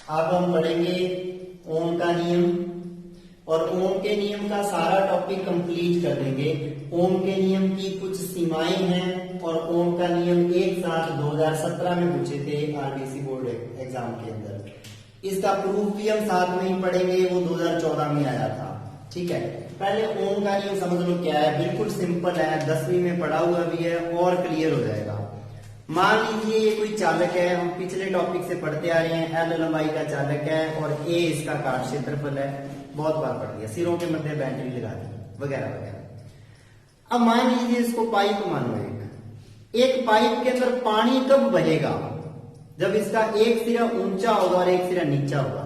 अब हम पढ़ेंगे ओम का नियम, और ओम के नियम का सारा टॉपिक कंप्लीट कर देंगे। ओम के नियम की कुछ सीमाएं हैं, और ओम का नियम एक साथ 2017 में पूछे थे आरबीसी बोर्ड एग्जाम के अंदर। इसका प्रूफ भी हम साथ में ही पढ़ेंगे, वो 2014 में आया था। ठीक है, पहले ओम का नियम समझ लो क्या है। बिल्कुल सिंपल है, 10वीं में पढ़ा हुआ भी है और क्लियर हो जाएगा। मान लीजिए ये कोई चालक है, हम पिछले टॉपिक से पढ़ते आ रहे हैं। एल लंबाई का चालक है और ए इसका काट क्षेत्रफल है, बहुत बार पढ़ लिया। सिरों के मध्य बैटरी लगा दी वगैरह वगैरह। अब मान लीजिए इसको पाइप मानो, एक पाइप के अंदर पानी कब बहेगा? जब इसका एक सिरा ऊंचा होगा और एक सिरा नीचा होगा।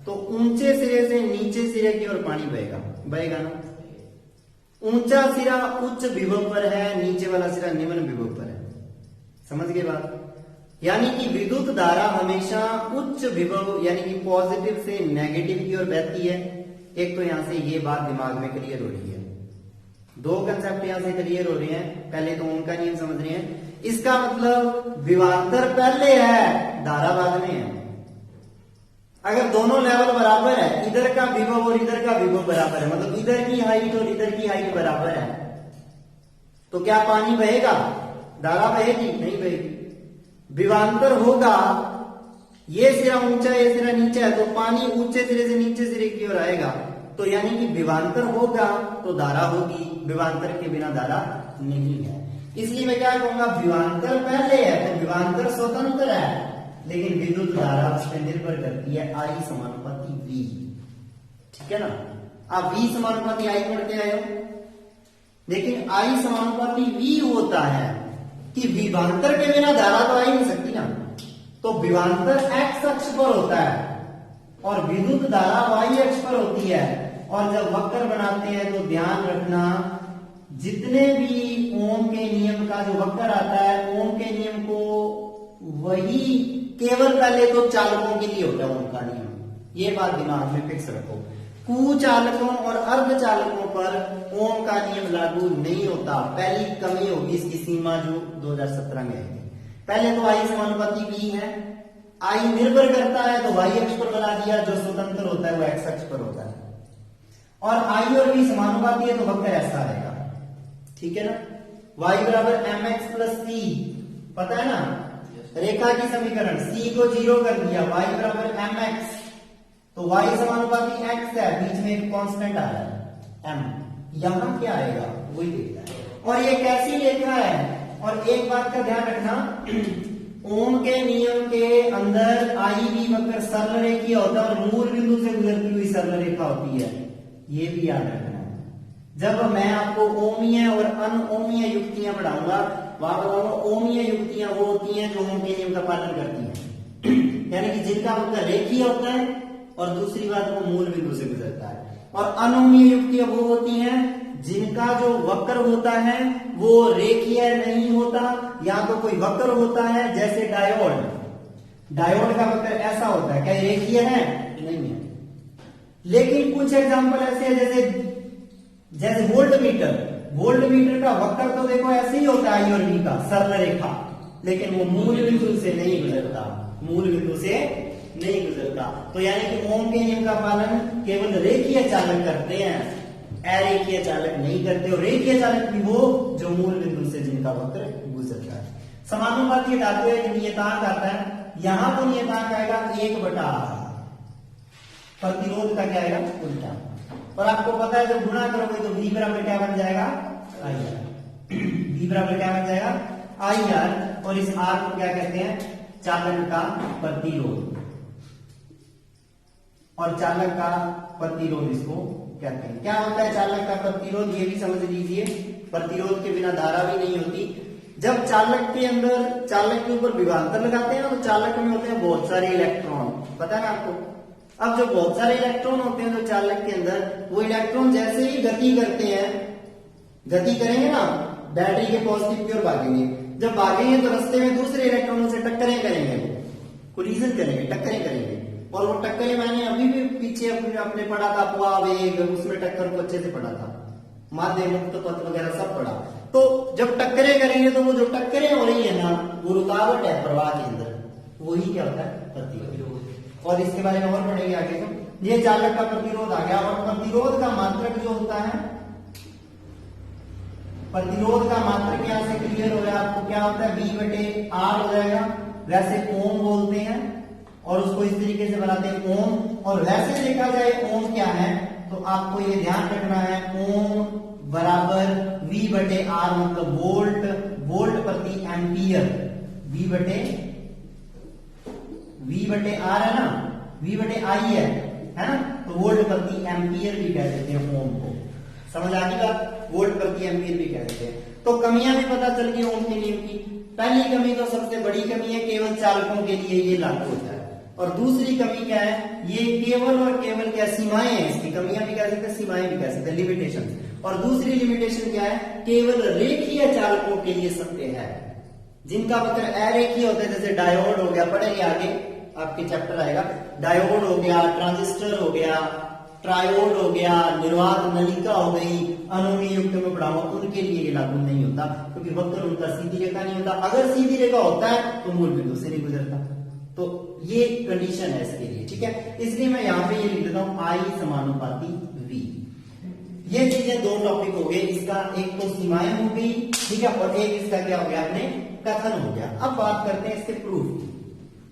तो ऊंचे सिरे से नीचे सिरे की ओर पानी बहेगा ना। ऊंचा सिरा उच्च विभव पर है, नीचे वाला सिरा निम्न विभव पर है। समझ गए बात? यानी कि विद्युत धारा हमेशा उच्च विभव यानी कि पॉजिटिव से नेगेटिव की ओर बहती है। एक तो यहां से ये बात दिमाग में क्लियर हो रही है, दो कंसेप्ट यहां से क्लियर हो रहे हैं। पहले तो ओम का नियम समझ रहे हैं, इसका मतलब विभवांतर पहले है, धारा बाद में है। अगर दोनों लेवल बराबर है, इधर का विभव और इधर का विभव बराबर है, मतलब इधर की हाइट और इधर की हाइट बराबर है, तो क्या पानी बहेगा? धारा बहेगी? नहीं बहेगी। विभवांतर होगा, ये सिरा ऊंचा ये सिरा नीचा है, तो पानी ऊंचे सिरे से नीचे सिरे की ओर आएगा। तो यानी कि विभवांतर होगा तो धारा होगी, विभवांतर के बिना धारा नहीं है। इसलिए मैं क्या कहूंगा, विभवांतर पहले है तो विभवांतर स्वतंत्र है, लेकिन विद्युत धारा उस पर निर्भर करती है I समानुपाती V। ठीक है ना? आप V समानुपाती I पढ़ते आए हो, लेकिन I समानुपाती V होता है कि विभवांतर के बिना धारा तो आ ही नहीं सकती ना। तो विभवांतर x अक्ष पर होता है और विद्युत धारा y अक्ष पर होती है। और जब वक्र बनाते हैं तो ध्यान रखना, जितने भी ओम के नियम का जो वक्र आता है, ओम के नियम को वही केवल पहले तो चालकों के लिए होता है ओम का नियम। ये बात दिमाग में फिक्स रखो। कुचालकों और अर्धचालकों पर ओम का नियम लागू नहीं होता। पहली कमी होगी इसकी सीमा जो 2017 में आएगी। पहले तो I समानुपाती V है, I निर्भर करता है तो y अक्ष पर बना दिया, जो स्वतंत्र होता है वो x अक्ष पर होता है। और I और V समानुपाती है तो वक्र ऐसा रहेगा। ठीक है ना? y बराबर mx प्लस c, पता है ना रेखा की समीकरण। c को 0 कर दिया, y बराबर mx, तो y समानुपाती x है, बीच में एक कांस्टेंट आ रहा है m। यहां क्या आएगा वही देखना है। और ये कैसी रेखा है? और एक बात का ध्यान रखना, ओम के नियम के अंदर आई भी वक्र सरल रेखीय होता है और मूल बिंदु से गुजरती हुई सरल रेखा होती है, ये भी याद रखना है। जब मैं आपको ओमीय और अनओमीय युक्तियां पढ़ाऊंगा, वहां बताऊंगा ओमीय युक्तियां वो होती हैं जो ओम के नियम का पालन करती हैं, यानी कि जिनका वक्र रेखीय होता है और दूसरी बात वो मूल बिंदु से गुजरता है। और अनओमीय युक्तियां वो होती हैं जिनका जो वक्र होता है वो रेखीय नहीं होता, या तो कोई वक्र होता है, जैसे डायोड का वक्र ऐसा होता है, क्या रेखीय है? नहीं है। लेकिन कुछ एग्जांपल ऐसे हैं, जैसे वोल्टमीटर का वक्र तो देखो ऐसे ही होता है I और V का, सरल रेखा, लेकिन वो मूल बिंदु से नहीं गुजरता, मूल बिंदु से नहीं गुजरता। तो यानी कि ओम के नियम का पालन केवल रेखीय चालक करते हैं, अरेखीय चालक नहीं करते। और रेखीय चालक भी वो जो मूल बिंदु से जिनका वक्र गुजरता है। समानुपाती हटाते हुए नियतांक आता है, यहां तो नियतांक आएगा 1/r, प्रतिरोध का क्या आएगा? उल्टा। और आपको पता है जब गुणा करोगे तो V बराबर क्या बन जाएगा? IR। V बराबर क्या बन जाएगा? IR। और इस R को क्या कहते हैं? चालक का प्रतिरोध। और चालक का प्रतिरोध इसको कहते हैं। क्या होता है चालक का प्रतिरोध? ये भी समझ लीजिए, प्रतिरोध के बिना धारा भी नहीं होती। जब चालक के अंदर, चालक के ऊपर विभवांतर लगाते हैं तो चालक में होते हैं बहुत सारे इलेक्ट्रॉन, पता है आपको। अब जो बहुत सारे इलेक्ट्रॉन होते हैं जो चालक के अंदर, वो इलेक्ट्रॉन जैसे ही गति करते हैं, गति करेंगे ना, बैटरी के पॉजिटिव की ओर भागेंगे। जब भागेंगे तो रास्ते में दूसरे इलेक्ट्रॉनों से टक्करें करेंगे, कोलिजन करेंगे, टक्करें करेंगे। और वो टक्करें मैंने अभी भी पीछे अपने पढ़ा था, अपवा वेग, उसमें टक्कर को अच्छे से पढ़ा था, माध्य मुक्त पथ वगैरह सब पढ़ा। तो जब टक्करें करेंगे तो वो जो टक्करें हो रही है ना, वो रुकावट है प्रवाह के अंदर, वही क्या होता है? प्रतिरोध। और इसके बारे में और पढ़ेंगे आगे। तो ये चालक का प्रतिरोध आ गया। और प्रतिरोध का मात्रक जो होता है, प्रतिरोध का मात्रक यहां से क्लियर हो गया आपको, क्या होता है, V/R हो जाएगा। वैसे ओम बोलते हैं और उसको इस तरीके से बनाते हैं ओम। और वैसे देखा जाए ओम क्या है, तो आपको ये ध्यान रखना है, ओम बराबर V/R मतलब वोल्ट, वोल्ट प्रति एम्पियर। V/R है ना, V/I है ना, तो वोल्ट प्रति एम्पियर भी कह देते हैं ओम को। समझ आ गई बात, वोल्ट प्रति एम्पियर भी कह देते हैं। तो कमियां भी पता चल गई ओम के नियम की। पहली कमी तो सबसे बड़ी कमी है, केवल चालकों के लिए ये लागू होता है। और दूसरी कमी क्या है, ये केवल और केवल क्या, सीमाएं हैं इसकी, कमियां भी कह सकते हैं, सीमाएं भी कह सकते हैं, लिमिटेशन। और दूसरी लिमिटेशन क्या है, केवल रेखीय चालकों के लिए सत्य है। जिनका मतलब अरेखीय होता है, जैसे डायोड हो गया, पढ़ेंगे आगे आपके चैप्टर आएगा, डायोड हो गया, ट्रांजिस्टर हो गया, ट्रायोड हो गया, निर्वात नलिका हो गई, अनुमीय युक्त में पढ़ा हुआ, उनके लिए ये लागू नहीं होता, क्योंकि वक्र उनका सीधी रेखा नहीं होता। अगर सीधी रेखा होता है तो मूल बिंदु से नहीं गुजरता। तो ये कंडीशन है इसके लिए, ठीक है। इसलिए मैं यहाँ पे ये लिख देता हूं I समानुपाती V। ये चीजें दो टॉपिक हो गए, इसका एक तो सीमाएं हो गई, ठीक है, और एक इसका क्या हो गया, अपने कथन हो गया। अब बात करते हैं इसके प्रूफ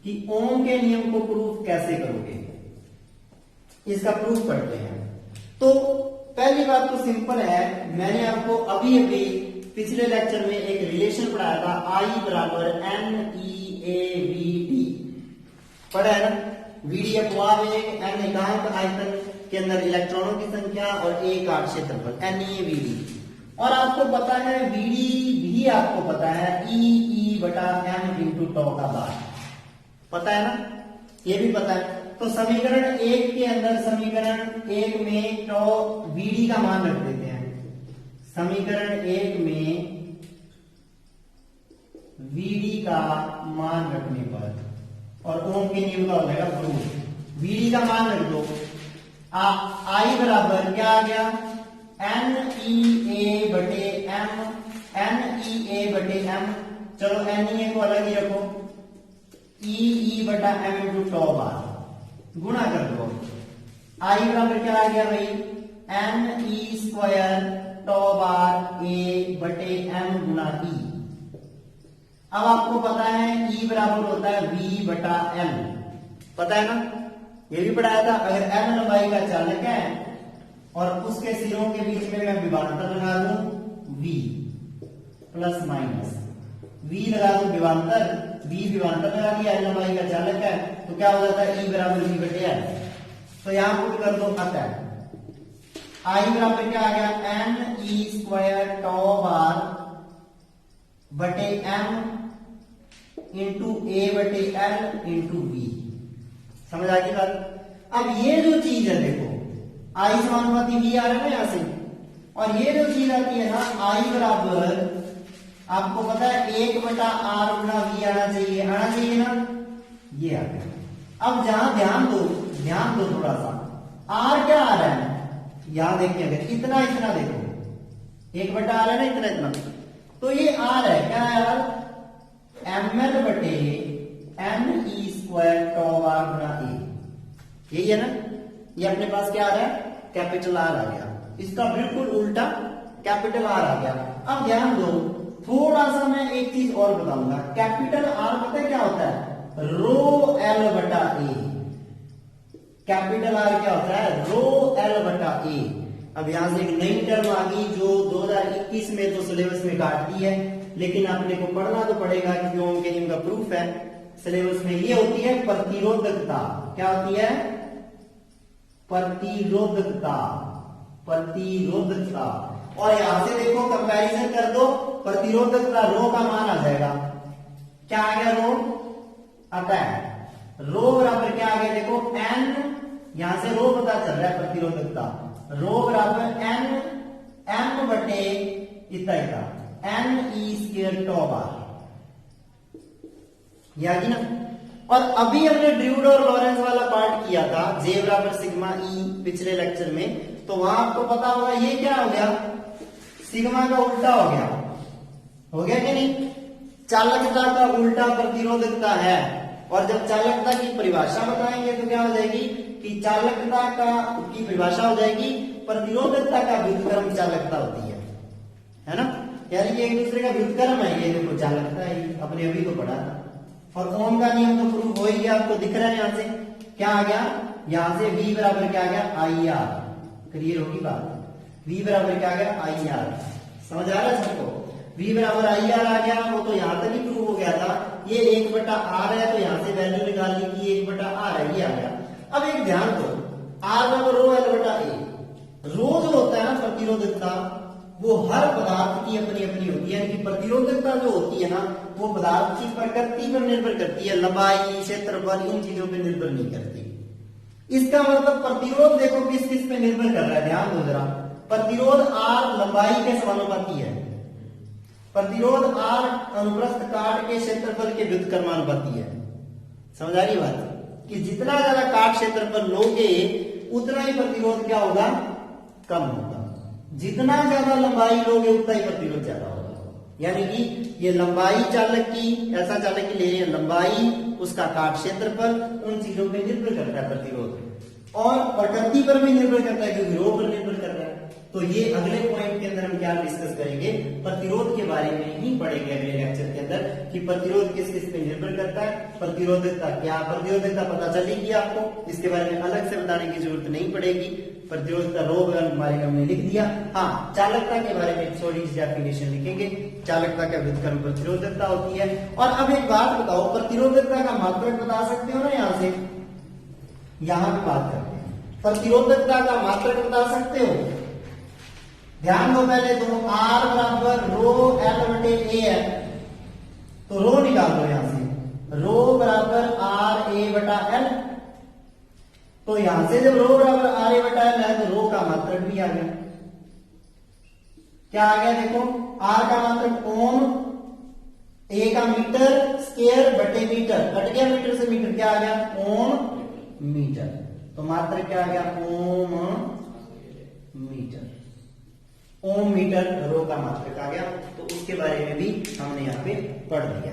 कि ओम के नियम को प्रूफ कैसे करोगे, इसका प्रूफ पढ़ते हैं। तो पहली बात तो सिंपल है, मैंने आपको अभी अभी पिछले लेक्चर में एक रिलेशन पढ़ाया था, I बराबर NeAVD पढ़ा है ना। VD अपवाह वेग, N एकांक आयतन के अंदर इलेक्ट्रॉनों की संख्या और A काट क्षेत्रफल, NeAVD। और आपको पता है VD भी आपको पता है E/M × τ का बार, पता है ना, ये भी पता है। तो समीकरण 1 के अंदर, समीकरण 1 में तो VD का मान रख देते हैं। समीकरण 1 में VD का मान रखने पर, और ओम के नियम का हो जाएगा प्रूफ। VD का मान रख दो, I बराबर क्या आ गया, NeA/M, NeA/M। चलो NeA को अलग ही रखो, E/M × τ बार गुणा कर दो। I बराबर क्या आ गया भाई, Ne² τ बार A/M गुणा E। अब आपको पता है E बराबर होता है V/L, पता है ना, ये भी पढ़ाया था। अगर L लंबाई का चालक है और उसके सिरों के बीच में मैं विभवांतर लगा दूं V प्लस माइनस, V लगा दूं विभवांतर, V विभवांतर लगा दिया, L लंबाई का चालक है, तो क्या हो जाता है E बराबर V/L। तो यहां पुट कर दो, अतः I बराबर क्या आ गया, Ne² τ बार बटे M into A/L into V। समझ आ गई बात। अब ये जो चीज है देखो, I समानुपाती V आ रहा है ना यहां से, और ये जो चीज आती है ना I बराबर, आपको पता है 1/R गुणा V आना चाहिए, आना चाहिए ना, ये आ गया। अब जहां ध्यान दो थोड़ा सा, R क्या आ रहा है, यहां देखिए, अगर इतना इतना देखो, 1/R है ना, इतना इतना, तो ये R है क्या है यार, ML बटे Ne² τ बार गुणा A, यही है ना। ये अपने पास क्या आ रहा है, कैपिटल R आ गया, इसका बिल्कुल उल्टा कैपिटल R आ गया। अब ध्यान दो, थोड़ा सा मैं एक चीज और बताऊंगा, कैपिटल R पता है क्या होता है, ρL/A। कैपिटल R क्या होता है, ρL/A। अब यहां से एक नई टर्म आ गई जो 2021 में तो सिलेबस में काट दी है, लेकिन अपने को पढ़ना तो पड़ेगा क्योंकि ओम के नियम का प्रूफ है। सिलेबस में ये होती है प्रतिरोधकता, क्या होती है, प्रतिरोधकता, प्रतिरोधकता। और यहां से देखो कंपैरिजन कर दो, प्रतिरोधकता रो का मान आ जाएगा, क्या आ गया रो, अतः रो बराबर क्या आ गया, देखो N, यहां से रो पता चल रहा है प्रतिरोधकता, रो बराबर M बटे इतना Ne² τ बार, याद ना। और अभी हमने ड्रूड और लॉरेंस वाला पार्ट किया था, J बराबर सिग्मा E पिछले लेक्चर में, तो वहां आपको पता होगा ये क्या हो गया, सिग्मा का उल्टा हो गया कि नहीं, चालकता का उल्टा प्रतिरोधकता है, और जब चालकता की परिभाषा बताएंगे तो क्या हो जाएगी कि चालकता का की परिभाषा हो जाएगी प्रतिरोधकता का व्युत्क्रम चालकता होती है ना, यानी कि एक दूसरे का व्युत्क्रम है ये, देखो चालकता है, अपने अभी तो पढ़ा था। और ओम का नियम तो प्रूफ हो ही गया, आपको दिख रहा है यहाँ से क्या आ गया, यहाँ से V बराबर क्या आ गया IR, क्लियर होगी बात, V बराबर क्या आ गया IR, समझ आ रहा है सबको, V बराबर IR आ गया, वो तो यहाँ तक ही प्रूव हो गया था, ये 1/R है तो यहाँ से वैल्यू निकाल ली कि 1/R है, ये आ गया। अब एक ध्यान दो, R बराबर रो L/A, रो जो होता है ना प्रतिरोधकता, वो हर पदार्थ की अपनी अपनी होती है, यानी कि प्रतिरोधकता जो होती है ना वो पदार्थ की प्रकृति पर निर्भर करती है, लंबाई, क्षेत्रफल, इन चीजों पर निर्भर नहीं करती। इसका मतलब प्रतिरोध देखो किस किस पे निर्भर कर रहा है, ध्यान दो जरा, प्रतिरोध R लंबाई के समानुपाती है, प्रतिरोध R अनुप्रस्थ काट के क्षेत्रफल के व्युत्क्रमानुपाती है। समझ आ रही बात कि जितना ज्यादा काट क्षेत्रफल लोगे उतना ही प्रतिरोध क्या होगा, कम होगा, जितना ज्यादा लंबाई लोगे उतना ही प्रतिरोध ज्यादा होगा। यानी कि ये लंबाई चालक की, ऐसा चालक की ले रहे हैं लंबाई, उसका काट क्षेत्रफल, उन चीजों पे निर्भर करता है प्रतिरोध, और प्रकृति पर भी निर्भर करता है क्योंकि रो पर निर्भर कर रहा है। तो ये अगले पॉइंट के अंदर हम क्या डिस्कस करेंगे, प्रतिरोध के बारे में ही पढ़ेंगे अगले लेक्चर के अंदर कि प्रतिरोध किस किस पे निर्भर करता है, प्रतिरोधकता क्या, प्रतिरोधकता पता चलेगी आपको, इसके बारे में अलग से बताने की जरूरत नहीं पड़ेगी, प्रतिरोधकता रो के बारे में हमने लिख दिया। हाँ, चालकता के बारे में थोड़ी सी डेफिनेशन लिखेंगे, चालकता का व्युत्क्रम प्रतिरोधकता होती है। और अब एक बात बताओ, प्रतिरोधकता का मात्रक बता सकते हो ना, यहाँ से यहां पे बात करते हैं, प्रतिरोधकता का मात्रक बता सकते हो, ध्यान दो पहले तो R बराबर रो L/A है, तो रो निकाल दो यहां से, रो बराबर RA/L, तो यहां से जब रो बराबर RA/L है तो रो का मात्रक भी आ गया, क्या आ गया देखो, R का मात्रक ओम, A का मीटर स्क्वायर बटे मीटर, कट गया मीटर से मीटर, क्या आ गया ओम मीटर, तो मात्रक क्या आ गया ओम मीटर, ओम मीटर रो का मात्रक आ गया। तो उसके बारे में भी हमने यहाँ पे पढ़ लिया।